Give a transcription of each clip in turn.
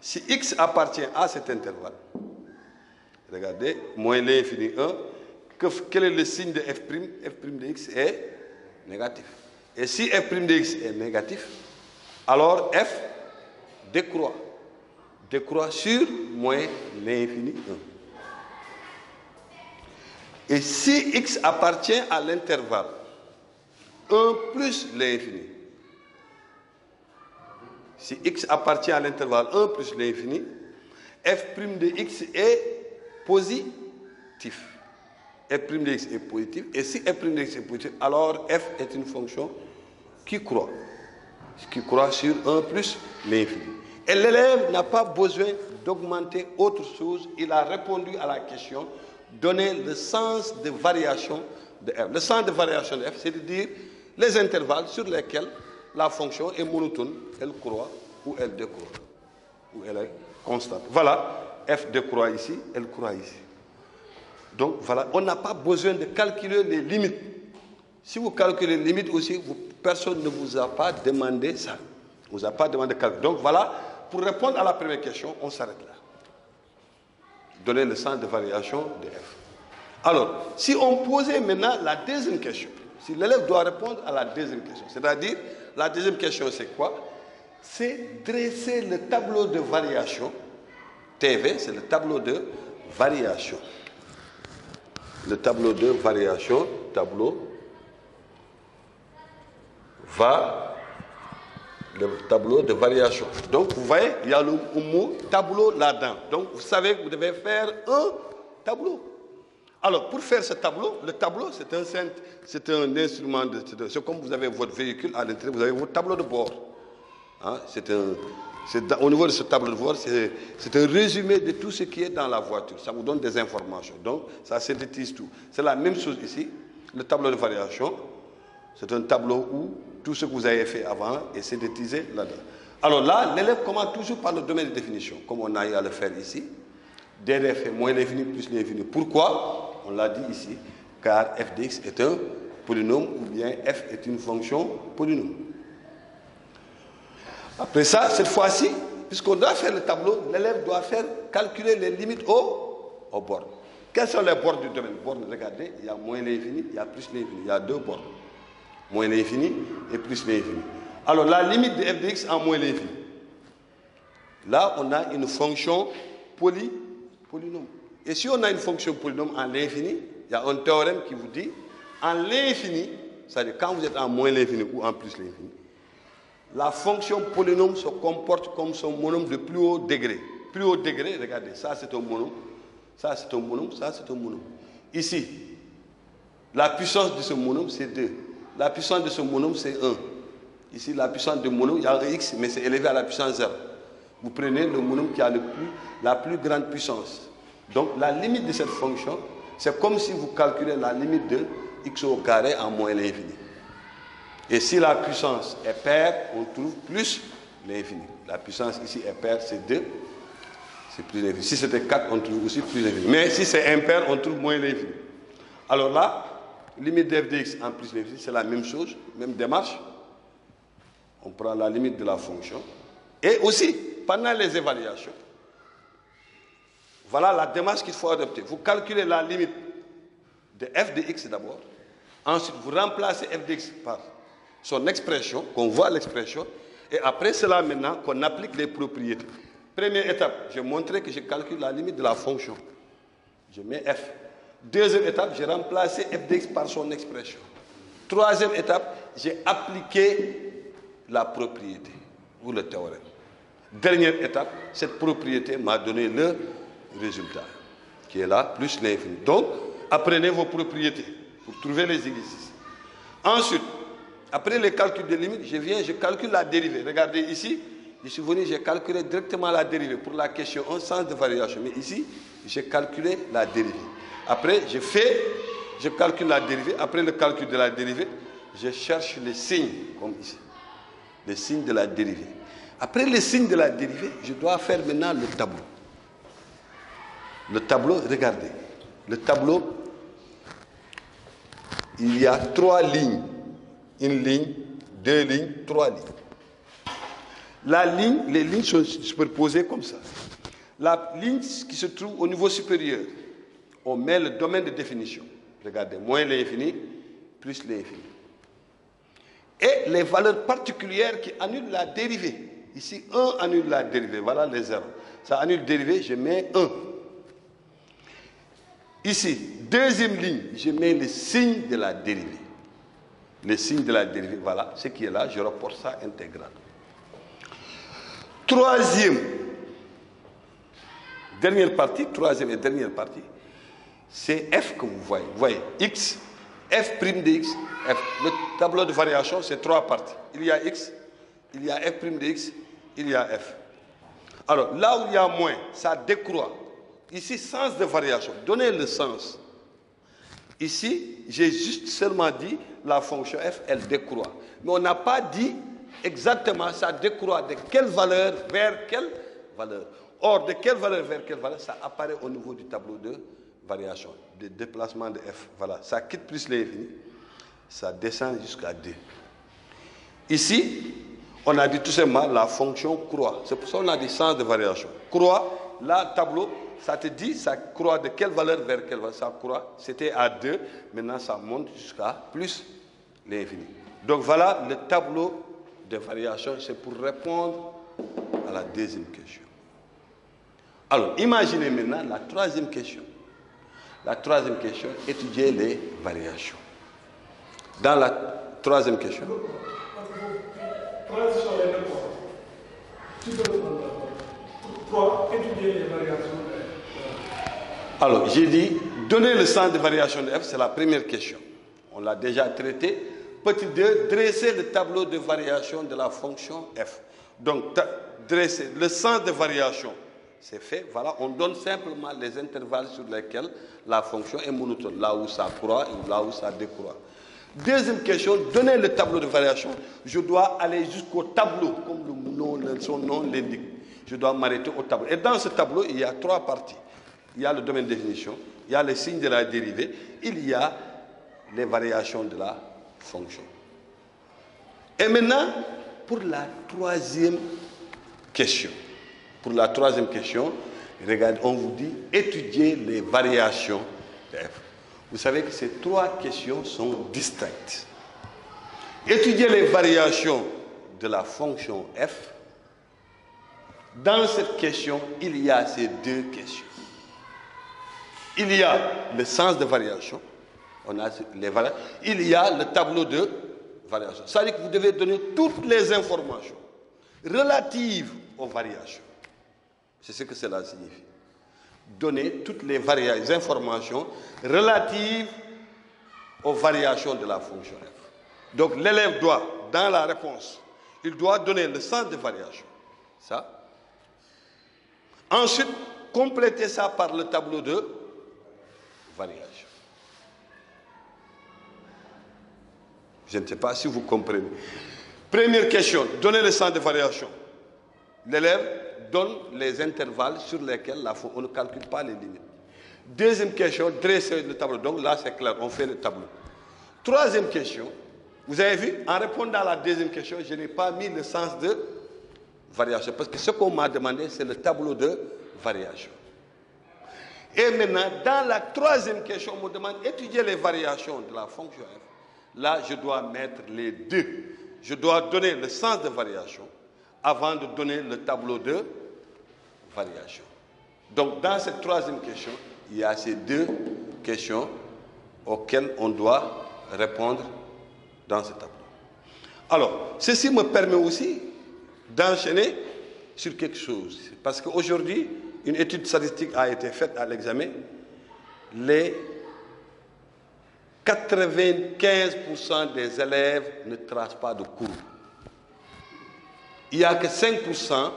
Si x appartient à cet intervalle, regardez, moins l'infini 1, quel est le signe de f'? F' de x est négatif. Et si f' de x est négatif, alors f décroît sur moins l'infini 1. Et si x appartient à l'intervalle 1 plus l'infini, si x appartient à l'intervalle 1 plus l'infini, f' de x est positif. F' de x est positif. Et si f' de x est positif, alors f est une fonction qui croît sur 1 plus l'infini. Et l'élève n'a pas besoin d'augmenter autre chose. Il a répondu à la question, donner le sens de variation de f. Le sens de variation de f, c'est de dire les intervalles sur lesquels la fonction est monotone, elle croît ou elle décroît, ou elle est constante. Voilà, f décroît ici, elle croît ici. Donc voilà, on n'a pas besoin de calculer les limites. Si vous calculez les limites aussi, personne ne vous a pas demandé ça. On ne vous a pas demandé de calculer. Donc voilà, pour répondre à la première question, on s'arrête là. Donner le sens de variation de f. Alors, si on posait maintenant la deuxième question, si l'élève doit répondre à la deuxième question, c'est-à-dire, la deuxième question c'est quoi? C'est dresser le tableau de variation. TV, c'est le tableau de variation. Le tableau de variation, le tableau de variation. Donc, vous voyez, il y a le mot tableau là-dedans. Donc, vous savez que vous devez faire un tableau. Alors, pour faire ce tableau, le tableau, c'est un instrument, c'est comme vous avez votre véhicule à l'intérieur, vous avez votre tableau de bord. Hein, au niveau de ce tableau de bord, c'est un résumé de tout ce qui est dans la voiture. Ça vous donne des informations. Donc, ça synthétise tout. C'est la même chose ici. Le tableau de variation, c'est un tableau où tout ce que vous avez fait avant est synthétisé là-dedans. Alors là, l'élève commence toujours par le domaine de définition, comme on a eu à le faire ici. DDF est moins l'infini plus l'infini. Pourquoi? On l'a dit ici, car f de x est un polynôme ou bien f est une fonction polynôme. Après ça, cette fois-ci, puisqu'on doit faire le tableau, l'élève doit calculer les limites aux bornes. Quelles sont les bornes du domaine? Bornes, regardez, il y a moins l'infini, il y a plus l'infini. Il y a deux bornes. Moins l'infini et plus l'infini. Alors, la limite de f de x en moins l'infini. Là, on a une fonction polynôme. Et si on a une fonction polynôme en l'infini, il y a un théorème qui vous dit, en l'infini, c'est-à-dire quand vous êtes en moins l'infini ou en plus l'infini, la fonction polynôme se comporte comme son monôme de plus haut degré. Plus haut degré, regardez, ça c'est un monôme, ça c'est un monôme, ça c'est un monôme. Ici, la puissance de ce monôme c'est 2. La puissance de ce monôme c'est 1. Ici, la puissance de monôme, il y a un x, mais c'est élevé à la puissance 0. Vous prenez le monôme qui a la plus grande puissance. Donc, la limite de cette fonction, c'est comme si vous calculez la limite de x au carré en moins l'infini. Et si la puissance est paire, on trouve plus l'infini. La puissance ici est paire, c'est 2. C'est plus l'infini. Si c'était 4, on trouve aussi plus l'infini. Mais si c'est impair, on trouve moins l'infini. Alors là, limite de f de x en plus l'infini, c'est la même chose, même démarche. On prend la limite de la fonction. Et aussi, pendant les évaluations, voilà la démarche qu'il faut adopter. Vous calculez la limite de f de x d'abord. Ensuite, vous remplacez f de x par son expression, qu'on voit l'expression. Et après cela, maintenant, qu'on applique les propriétés. Première étape, j'ai montré que je calcule la limite de la fonction. Je mets f. Deuxième étape, j'ai remplacé f de x par son expression. Troisième étape, j'ai appliqué la propriété ou le théorème. Dernière étape, cette propriété m'a donné le résultat, qui est là, plus l'infini. Donc, apprenez vos propriétés pour trouver les exercices. Ensuite, après les calculs de limites, je calcule la dérivée. Regardez ici, je suis venu, j'ai calculé directement la dérivée pour la question 1, sens de variation. Mais ici, j'ai calculé la dérivée. Après, je calcule la dérivée. Après le calcul de la dérivée, je cherche les signes, comme ici. Les signes de la dérivée. Après les signes de la dérivée, je dois faire maintenant le tableau. Le tableau, regardez. Le tableau, il y a 3 lignes. Une ligne, 2 lignes, 3 lignes. Les lignes sont superposées comme ça. La ligne qui se trouve au niveau supérieur, on met le domaine de définition. Regardez, moins l'infini, plus l'infini. Et les valeurs particulières qui annulent la dérivée. Ici, 1 annule la dérivée. Voilà les zéros. Ça annule la dérivée, je mets 1. Ici, deuxième ligne, je mets le signe de la dérivée. Le signe de la dérivée, voilà, ce qui est là, je rapporte ça intégral. Troisième et dernière partie, c'est f que vous voyez. Vous voyez, x, f' de x, f. Le tableau de variation, c'est 3 parties. Il y a x, il y a f' de x, il y a f. Alors, là où il y a moins, ça décroît. Ici, sens de variation. Donnez le sens. Ici, j'ai juste seulement dit la fonction f, elle décroît. Mais on n'a pas dit exactement ça décroît de quelle valeur vers quelle valeur. Or, de quelle valeur vers quelle valeur, ça apparaît au niveau du tableau de variation, de déplacement de f. Voilà, ça quitte plus l'infini, ça descend jusqu'à 2. Ici, on a dit tout simplement la fonction croît. C'est pour ça qu'on a dit sens de variation. Croît, là, tableau, ça te dit, ça croît de quelle valeur vers quelle valeur. Ça croît, c'était à 2, maintenant ça monte jusqu'à plus l'infini. Donc voilà le tableau de variation, c'est pour répondre à la deuxième question. Alors, imaginez maintenant la troisième question. La troisième question, étudier les variations. Dans la troisième question. Étudier les variations. Alors, j'ai dit, donner le sens de variation de f, c'est la première question. On l'a déjà traité. Petit 2, dresser le tableau de variation de la fonction f. Donc, dresser le sens de variation, c'est fait. Voilà, on donne simplement les intervalles sur lesquels la fonction est monotone, là où ça croît et là où ça décroît. Deuxième question, donner le tableau de variation. Je dois aller jusqu'au tableau, comme son nom l'indique. Je dois m'arrêter au tableau. Et dans ce tableau, il y a 3 parties. Il y a le domaine de définition, il y a les signes de la dérivée, il y a les variations de la fonction. Et maintenant, pour la troisième question. Pour la troisième question, regardez, on vous dit étudier les variations de f. Vous savez que ces 3 questions sont distinctes. Étudier les variations de la fonction f. Dans cette question, il y a ces 2 questions. Il y a le sens de variation, on a les valeurs, il y a le tableau de variation. Ça veut dire que vous devez donner toutes les informations relatives aux variations. C'est ce que cela signifie. Donner toutes les informations relatives aux variations de la fonction f. Donc l'élève doit, dans la réponse, il doit donner le sens de variation. Ça. Ensuite, compléter ça par le tableau de variation. Je ne sais pas si vous comprenez. Première question, donner le sens de variation. L'élève donne les intervalles sur lesquels on ne calcule pas les limites. Deuxième question, dresser le tableau. Donc là, c'est clair, on fait le tableau. Troisième question, vous avez vu, en répondant à la deuxième question, je n'ai pas mis le sens de variation. Parce que ce qu'on m'a demandé, c'est le tableau de variation. Et maintenant, dans la troisième question, on me demande d'étudier les variations de la fonction f. Là, je dois mettre les 2. Je dois donner le sens de variation avant de donner le tableau de variation. Donc, dans cette troisième question, il y a ces 2 questions auxquelles on doit répondre dans ce tableau. Alors, ceci me permet aussi d'enchaîner sur quelque chose. Parce qu'aujourd'hui, une étude statistique a été faite à l'examen. Les 95% des élèves ne tracent pas de courbe. Il n'y a que 5%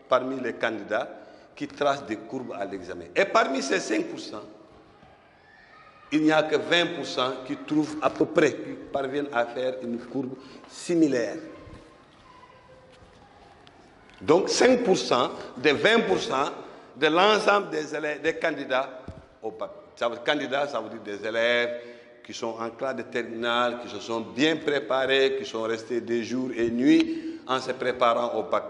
parmi les candidats qui tracent des courbes à l'examen. Et parmi ces 5%, il n'y a que 20% qui trouvent à peu près, qui parviennent à faire une courbe similaire. Donc 5% des 20% de l'ensemble des élèves, des candidats au bac. Candidats, ça veut dire des élèves qui sont en classe de terminale, qui se sont bien préparés, qui sont restés des jours et nuits en se préparant au bac.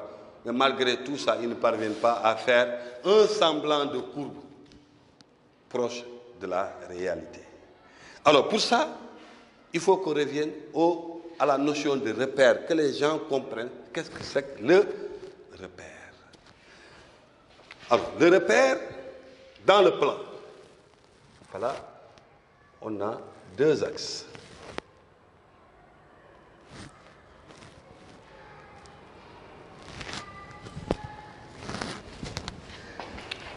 Mais malgré tout ça, ils ne parviennent pas à faire un semblant de courbe proche de la réalité. Alors pour ça, il faut qu'on revienne à la notion de repère, que les gens comprennent qu'est-ce que c'est que le repère. Alors, le repère, dans le plan, voilà, on a deux axes.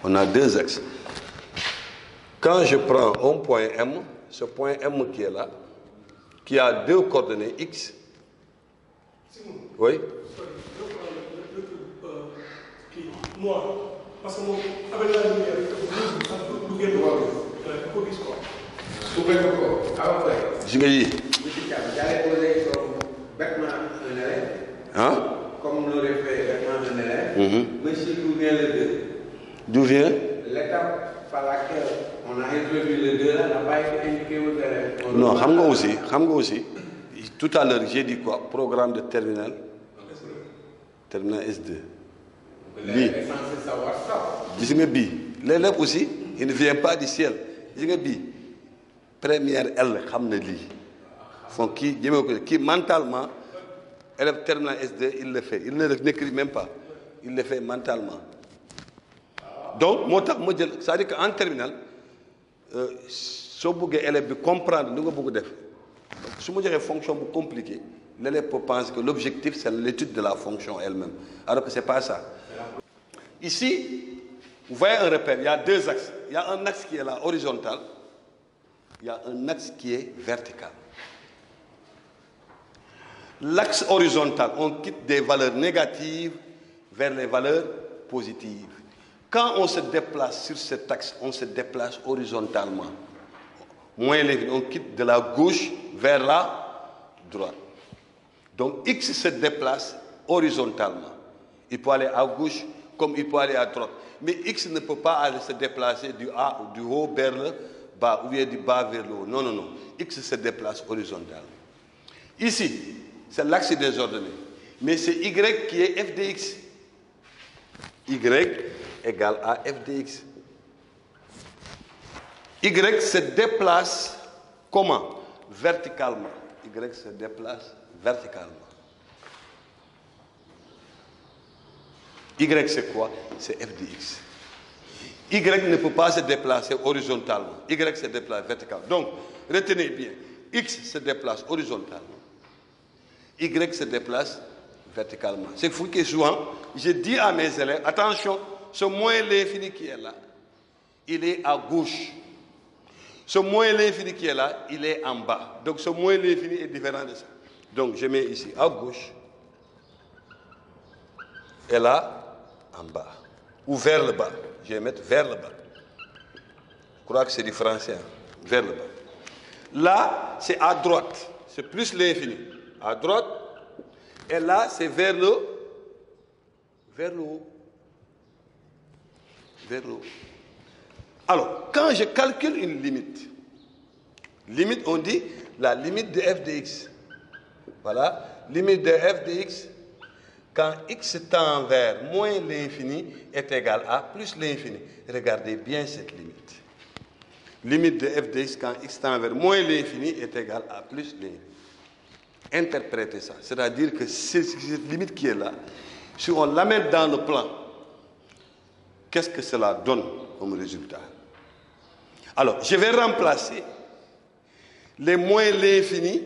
On a deux axes. Quand je prends un point M, ce point M qui est là, qui a deux coordonnées X. Oui. Moi, parce que moi, avec la lumière, hein? Comme l'aurait fait vêtement d'un élève, monsieur, d'où vient le 2? D'où vient? L'étape par laquelle on a introduit le 2 là n'a pas été indiqué aux élèves. Non, xam nga aussi. Tout à l'heure, j'ai dit quoi? Programme de terminal. Terminal S2. L'élève est censé savoir ça. Gis nga bii l'élève aussi il ne vient pas du ciel gis nga bii première L xam na lii donc kii jëmee ko kii mentalement élève terminal S2 il le fait il ne l'écrit même pas il le fait mentalement donc moo tax ma jël c'est-à-dire que en terminal soo bëggee élève bi comprendre lu nga bëgg def su ma joxee fonction bu compliquée l'élève peut penser que l'objectif c'est l'étude de la fonction elle-même alors que c'est pas ça. Ici, vous voyez un repère, il y a deux axes. Il y a un axe qui est là, horizontal. Il y a un axe qui est vertical. L'axe horizontal, on quitte des valeurs négatives vers les valeurs positives. Quand on se déplace sur cet axe, on se déplace horizontalement. Moins léger, on quitte de la gauche vers la droite. Donc X se déplace horizontalement. Il peut aller à gauche comme il peut aller à droite. Mais X ne peut pas aller se déplacer du haut vers le bas ou bien du bas vers le haut. Non, non, non. X se déplace horizontalement. Ici, c'est l'axe des ordonnées. Mais c'est Y qui est f de x. Y égale à f de x. Y se déplace comment? Verticalement. Y se déplace verticalement. Y c'est quoi? C'est f de x. Y ne peut pas se déplacer horizontalement. Y se déplace verticalement. Donc, retenez bien. X se déplace horizontalement. Y se déplace verticalement. C'est fou que souvent, je dis à mes élèves, attention, ce moins l'infini qui est là, il est à gauche. Ce moins l'infini qui est là, il est en bas. Donc, ce moins l'infini est différent de ça. Donc, je mets ici à gauche. Et là, en bas. Ou vers le bas. Je vais mettre vers le bas. Je crois que c'est du français. Hein? Vers le bas. Là, c'est à droite. C'est plus l'infini. À droite. Et là, c'est vers le haut. Vers le haut. Alors, quand je calcule une limite, on dit la limite de f de x. Voilà. Limite de f de x. Quand x tend vers moins l'infini est égal à plus l'infini. Regardez bien cette limite. Limite de f de x quand x tend vers moins l'infini est égal à plus l'infini. Interprétez ça. C'est-à-dire que cette limite qui est là, si on l'amène dans le plan, qu'est-ce que cela donne comme résultat? Alors, je vais remplacer les moins l'infini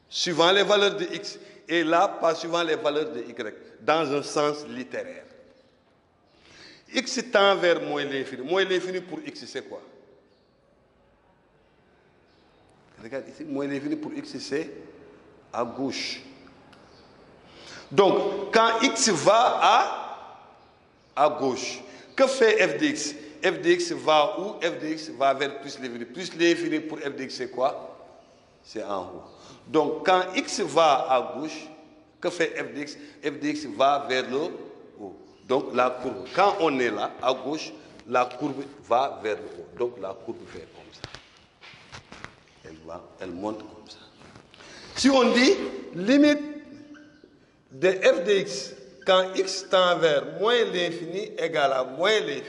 suivant les valeurs de x. Et là, pas suivant les valeurs de y, dans un sens littéraire. X tend vers moins l'infini. Moins l'infini pour x, c'est quoi? Regarde ici, moins l'infini pour x, c'est à gauche. Donc, quand x va à gauche, que fait f de x? F de x va où? F de x va vers plus l'infini. Plus l'infini pour f de x, c'est quoi? C'est en haut. Donc, quand x va à gauche, que fait f de x? F de x va vers le haut. Donc, la courbe, quand on est là, à gauche, la courbe va vers le haut. Donc, la courbe fait comme ça. Elle monte comme ça. Si on dit limite de f de x quand x tend vers moins l'infini égale à moins l'infini.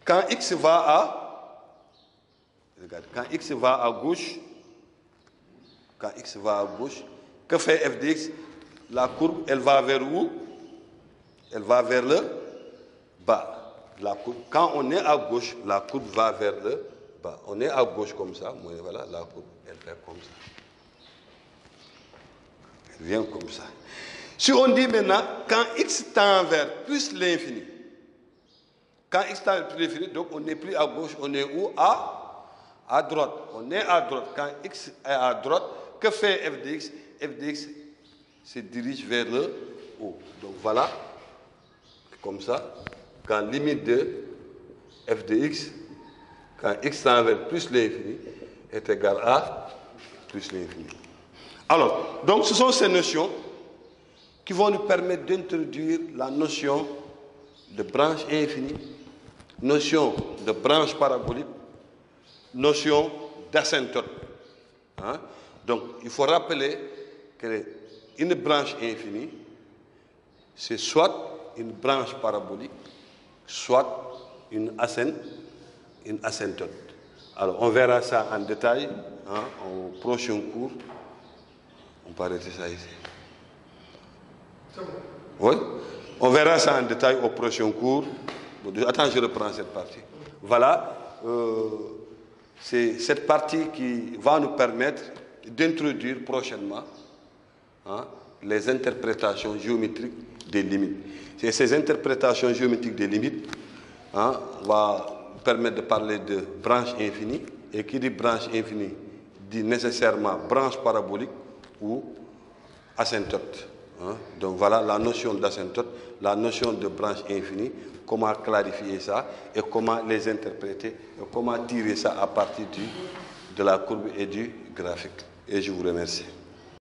Quand x va à, regarde, quand x va à gauche, que fait f de x? La courbe, elle va vers où? Elle va vers le bas. La courbe, quand on est à gauche, la courbe va vers le bas. On est à gauche comme ça, voilà, la courbe, elle fait comme ça. Elle vient comme ça. Si on dit maintenant, quand x tend vers plus l'infini, quand x tend vers plus l'infini, donc on n'est plus à gauche, on est où? À droite. On est à droite. Quand x est à droite, que fait f de x? F de x se dirige vers le haut. Donc voilà, comme ça, quand limite de f de x, quand x tend vers plus l'infini, est égal à plus l'infini. Alors, donc ce sont ces notions qui vont nous permettre d'introduire la notion de branche infinie, notion de branche parabolique, notion d'asymptote. Hein? Donc, il faut rappeler qu'une branche infinie, c'est soit une branche parabolique, soit une asymptote. Alors, on verra ça en détail au prochain cours. On peut arrêter ça ici. Oui, on verra ça en détail au prochain cours. Attends, je reprends cette partie. Voilà, c'est cette partie qui va nous permettre d'introduire prochainement les interprétations géométriques des limites. Et ces interprétations géométriques des limites va permettre de parler de branche infinie. Et qui dit branche infinie dit nécessairement branche parabolique ou asymptote. Donc voilà la notion d'asymptote, la notion de branche infinie, comment clarifier ça et comment les interpréter et comment tirer ça à partir de la courbe et du graphique. Et je vous remercie.